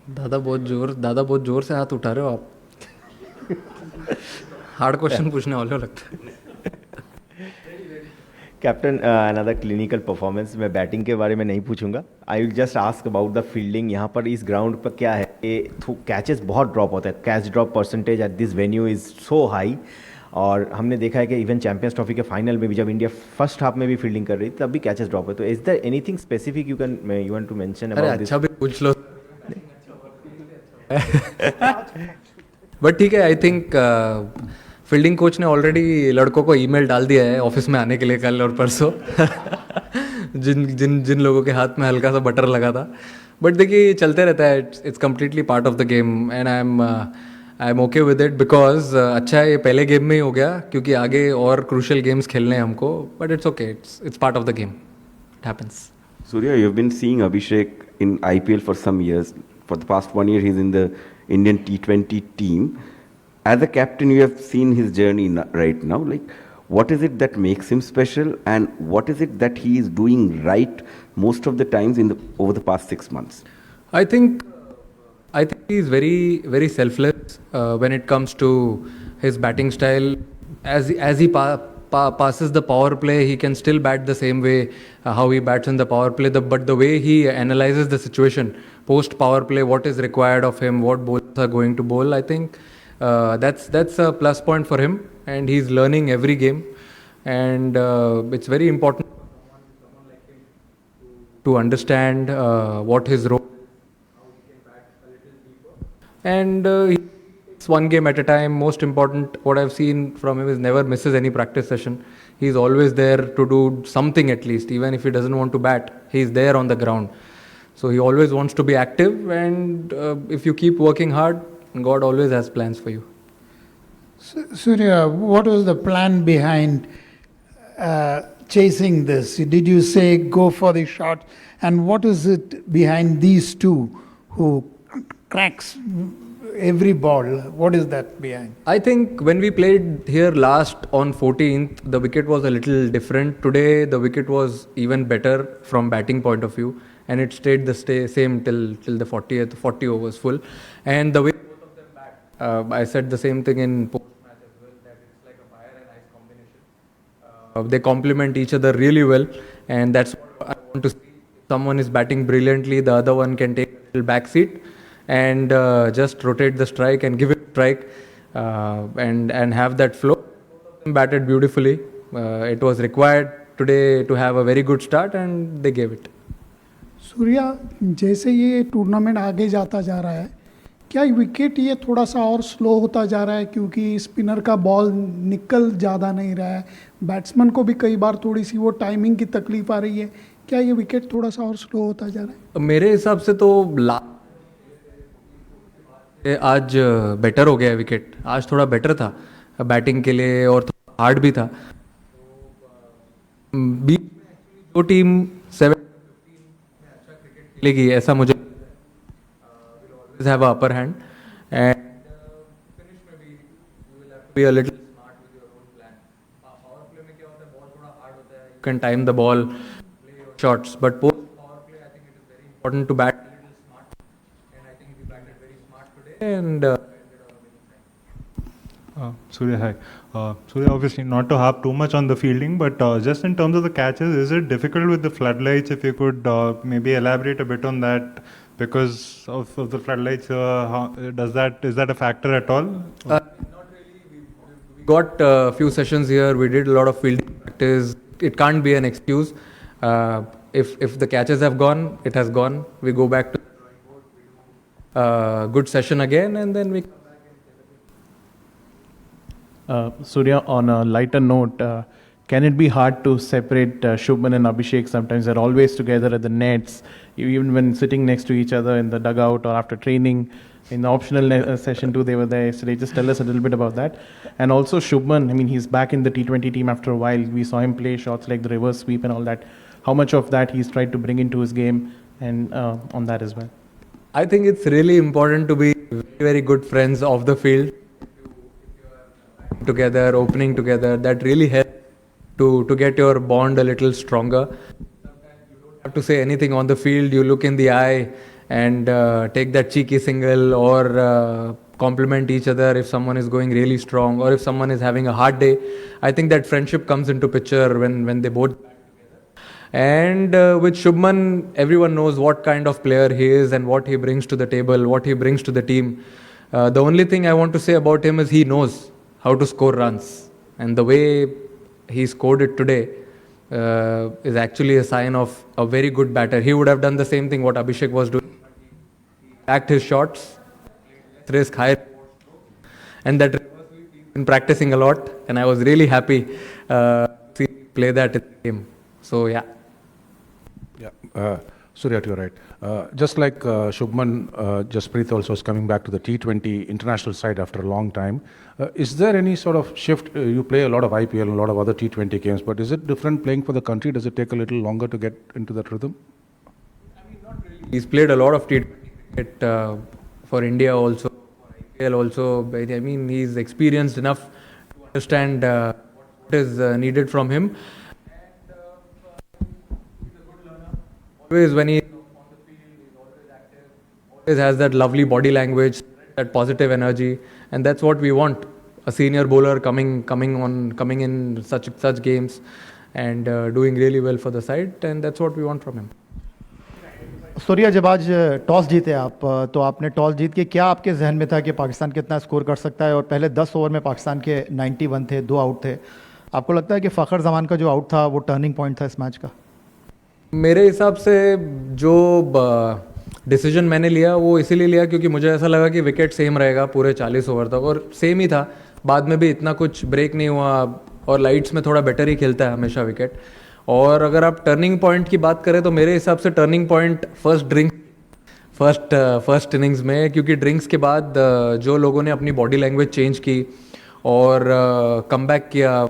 दादा बहुत जोर से हाथ उठा रहे हो आप। हार्ड क्वेश्चन पूछने वाले हो लगता है। Captain, another clinical performance. मैं बैटिंग के बारे में नहीं पूछूंगा, I will just ask about the fielding. यहाँ पर इस ग्राउंड पर क्या है कि कैचेस बहुत ड्रॉप होता है, catch drop percentage at this venue is so high. और हमने देखा है कि इवन चैंपियंस ट्रॉफी के फाइनल में भी जब इंडिया फर्स्ट हाफ में भी फील्डिंग कर रही थी तब भी कैचेस ड्रॉप है। तो is there anything specific you want to mention अरे अबाउट दिस? अच्छा भी पूछ लो। बट ठीक है, आई थिंक फील्डिंग कोच ने ऑलरेडी लड़कों को ईमेल डाल दिया है ऑफिस में आने के लिए कल और परसों। जिन जिन जिन लोगों के हाथ में हल्का सा बटर लगा था। बट देखिए चलते रहता है, it's completely part of the game and I am okay with it because अच्छा है ये पहले गेम में ही हो गया, क्योंकि आगे और क्रूशियल गेम्स खेलने हैं हमको। But it's okay, it's part of the game, it happens. Surya, you've been seeing Abhishek in IPL for some years. For the past 1 year, he's in the Indian T20 team. As a captain, you have seen his journey right now. Like, what is it that makes him special, and what is it that he is doing right most of the times over the past 6 months? I think he's very selfless when it comes to his batting style. As he passes the power play, he can still bat the same way how he bats in the power play. But the way he analyzes the situation post power play, what is required of him, what bowlers are going to bowl, I think that's a plus point for him, and he's learning every game. And it's very important to understand what his role. And it's one game at a time. Most important, what I've seen from him is never misses any practice session. He's always there to do something at least, even if he doesn't want to bat, he's there on the ground. So he always wants to be active, and if you keep working hard, God always has plans for you. Surya, what was the plan behind chasing this? Did you say go for the shot? And what is it behind these two who cracks every ball? What is that behind? I think when we played here last on 14th, the wicket was a little different. Today, the wicket was even better from batting point of view, and it stayed the same till the 40 overs full. And the way both of them bat, I said the same thing in post match as well, that it's like a fire and ice combination. They complement each other really well, and that's what I want to see. If someone is batting brilliantly, the other one can take a little back seat and just rotate the strike and give it a strike and have that flow. Batted beautifully. It was required today to have a very good start, and they gave it. Surya, जैसे ये tournament आगे जाता जा रहा है, क्या wicket ये थोड़ा सा और स्लो होता जा रहा है, क्योंकि स्पिनर का बॉल निकल ज़्यादा नहीं रहा है, बैट्समैन को भी कई बार थोड़ी सी वो टाइमिंग की तकलीफ आ रही है, क्या ये विकेट थोड़ा सा और स्लो होता जा रहा है? मेरे हिसाब से तो आज बेटर हो गया है विकेट। आज थोड़ा बेटर था बैटिंग के लिए और थोड़ा हार्ड भी था। दो टीम 7 अच्छा क्रिकेट खेलेगी ऐसा मुझे have a upper hand, and finish में भी you will have to be a little smart with your own plan. Power play में क्या होता है, बॉल थोड़ा हार्ड होता है, you can time the ball, play your shots, but post power play I think it is very important to bat a little smart, and I think we batted very smart today and Surya, hi. Surya, obviously not to harp too much on the fielding, but just in terms of the catches, is it difficult with the floodlights? If you could maybe elaborate a bit on that, because of the floodlights, is that a factor at all? not really. We got a few sessions here. We did a lot of fielding practice. It can't be an excuse. If the catches have gone, it has gone. We go back to good session again, and then we. Surya, on a lighter note, can it be hard to separate Shubman and Abhishek? Sometimes they're always together at the nets, even when sitting next to each other in the dugout or after training. In the optional session too, they were there yesterday. Just tell us a little bit about that. And also Shubman, I mean, he's back in the T20 team after a while. We saw him play shots like the reverse sweep and all that. How much of that he's tried to bring into his game, and on that as well? I think it's really important to be very, very good friends off the field. Together, opening together, that really helps to get your bond a little stronger. Sometimes you don't have to say anything on the field. You look in the eye and take that cheeky single or compliment each other if someone is going really strong or if someone is having a hard day. I think that friendship comes into picture when they both. And with Shubman, everyone knows what kind of player he is and what he brings to the table, what he brings to the team. The only thing I want to say about him is he knows how to score runs. And the way he scored it today is actually a sign of a very good batter. He would have done the same thing what Abhishek was doing. He backed his shots, risk high, and that we've been practicing a lot. And I was really happy to see him play that in the game. So yeah. Yeah, Surya, you're right. Just like Shubman, Jasprit also is coming back to the T20 international side after a long time. Is there any sort of shift? You play a lot of IPL and a lot of other T20 games, but is it different playing for the country? Does it take a little longer to get into that rhythm? He's played a lot of T20 cricket for India also, for IPL also. I mean, he's experienced enough to understand what is needed from him. Always when he's on the field, he's always active, always has that lovely body language, that positive energy, and that's what we want. A senior bowler coming in such games and doing really well for the side, and that's what we want from him. Surya, जब आज toss जीते आप, तो आपने toss जीत के क्या आपके जहन में था कि पाकिस्तान कितना स्कोर कर सकता है? और पहले 10 ओवर में पाकिस्तान के 91 थे, 2 आउट थे. आपको लगता है कि फ़खर जमान का जो आउट था वो टर्निंग पॉइंट था इस मैच का? मेरे हिसाब से जो डिसीजन मैंने लिया वो इसीलिए लिया क्योंकि मुझे ऐसा लगा कि विकेट सेम रहेगा पूरे 40 ओवर तक, और सेम ही था. बाद में भी इतना कुछ ब्रेक नहीं हुआ, और लाइट्स में थोड़ा बेटर ही खेलता है हमेशा विकेट. और अगर आप टर्निंग पॉइंट की बात करें तो मेरे हिसाब से टर्निंग पॉइंट फर्स्ट इनिंग्स में, क्योंकि ड्रिंक्स के बाद जो लोगों ने अपनी बॉडी लैंग्वेज चेंज की और कमबैक किया.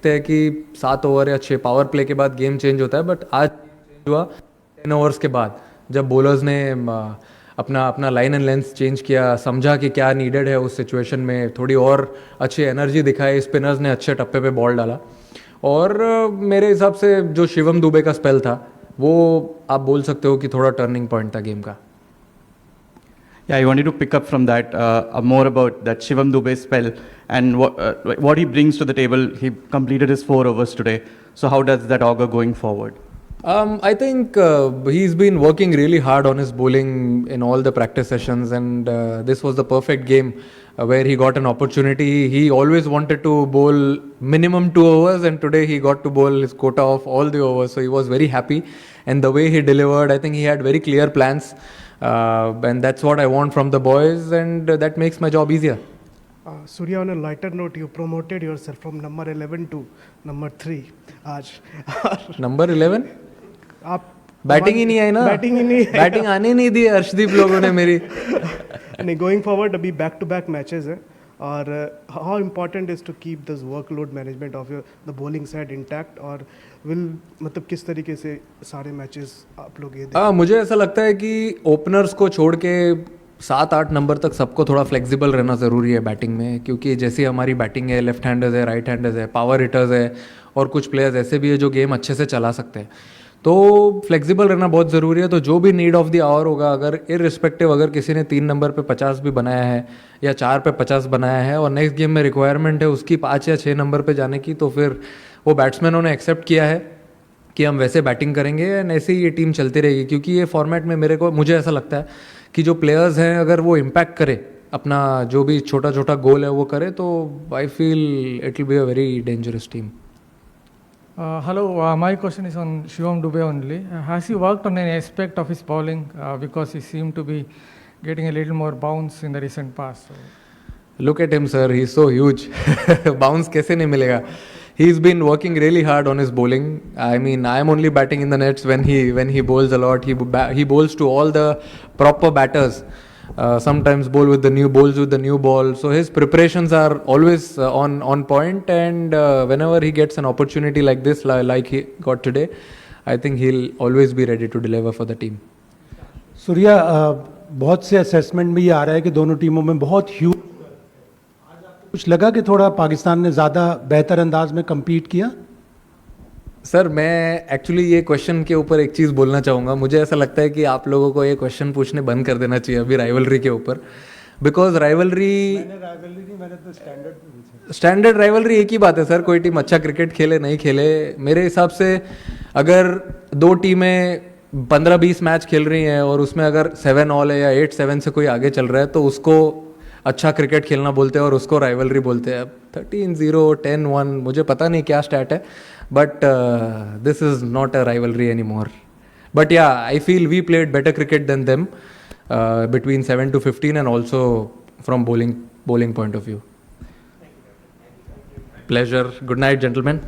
देखते हैं कि 7 ओवर या 6 पावर प्ले के बाद गेम चेंज होता है, बट आज चेंज हुआ 10 ओवर्स के बाद, जब बॉलर्स ने अपना लाइन एंड लेंथ चेंज किया, समझा कि क्या नीडेड है उस सिचुएशन में, थोड़ी और अच्छी एनर्जी दिखाई, स्पिनर्स ने अच्छे टप्पे पे बॉल डाला. और मेरे हिसाब से जो शिवम दुबे का स्पेल था वो आप बोल सकते हो कि थोड़ा टर्निंग पॉइंट था गेम का. Yeah, I wanted to pick up from that more about that Shivam Dube spell and what he brings to the table. He completed his 4 overs today. So how does that augur going forward? I think he's been working really hard on his bowling in all the practice sessions, and this was the perfect game where he got an opportunity. He always wanted to bowl minimum 2 overs, and today he got to bowl his quota of all the overs. So he was very happy, and the way he delivered, I think he had very clear plans, and that's what I want from the boys, and that makes my job easier. Surya, on a lighter note, you promoted yourself from number 11 to number 3 आज. Number 11 आप batting ही नहीं आई ना, batting आने नहीं दी अर्शदीप लोगों ने मेरी. नहीं, गोइंग फॉरवर्ड अभी बैक टू बैक मैचेस है, और how important is to keep this workload management of your the bowling side intact, और मतलब किस तरीके से सारे मैचेस आप लोग ये मुझे ऐसा लगता है कि ओपनर्स को छोड़ के 7-8 नंबर तक सबको थोड़ा फ्लेक्सिबल रहना ज़रूरी है बैटिंग में, क्योंकि जैसी हमारी बैटिंग है, लेफ्ट हैंडर्स है, राइट हैंडर्स है, पावर हिटर्स है, और कुछ प्लेयर्स ऐसे भी है जो गेम अच्छे से चला सकते हैं. तो फ्लेक्सिबल रहना बहुत ज़रूरी है. तो जो भी नीड ऑफ द आवर होगा, अगर इररिस्पेक्टिव अगर किसी ने 3 नंबर पे 50 भी बनाया है या 4 पे 50 बनाया है और नेक्स्ट गेम में रिक्वायरमेंट है उसकी 5 या 6 नंबर पे जाने की, तो फिर वो बैट्समैनों ने एक्सेप्ट किया है कि हम वैसे बैटिंग करेंगे एंड ऐसे ही ये टीम चलती रहेगी. क्योंकि ये फॉर्मेट में मुझे ऐसा लगता है कि जो प्लेयर्स हैं अगर वो इम्पैक्ट करे, अपना जो भी छोटा छोटा गोल है वो करे, तो I feel it will be a very dangerous team. Hello, my question is on Shivam Dube only. Has he worked on any aspect of his bowling because he seemed to be getting a little more bounce in the recent past? So. Look at him, sir. He's so huge. Bounce कैसे नहीं मिलेगा? He's been working really hard on his bowling. I mean, I am only batting in the nets when he bowls a lot. He bowls to all the proper batters. Sometimes bowls with the new ball. So his preparations are always on point, and whenever he gets an opportunity like this, like he got today, I think he'll always be ready to deliver for the team. Surya, बहुत से assessment में ये आ रहा है कि दोनों टीमों में बहुत ह्यूज, कुछ लगा कि थोड़ा पाकिस्तान ने ज़्यादा बेहतर अंदाज में कम्पीट किया? सर मैं एक्चुअली ये क्वेश्चन के ऊपर एक चीज़ बोलना चाहूँगा. मुझे ऐसा लगता है कि आप लोगों को ये क्वेश्चन पूछने बंद कर देना चाहिए अभी राइवलरी के ऊपर. बिकॉज राइवलरी स्टैंडर्ड राइवलरी एक ही बात है सर. कोई टीम अच्छा क्रिकेट खेले नहीं खेले, मेरे हिसाब से अगर दो टीमें 15-20 मैच खेल रही हैं और उसमें अगर 7 ऑल है या 8-7 से कोई आगे चल रहा है तो उसको अच्छा क्रिकेट खेलना बोलते हैं और उसको राइवलरी बोलते हैं. अब 13-0, 10-1, मुझे पता नहीं क्या स्टैट है, but this is not a rivalry any more. But yeah I feel we played better cricket than them between 7 to 15 and also from bowling point of view. Pleasure. Good night, gentlemen.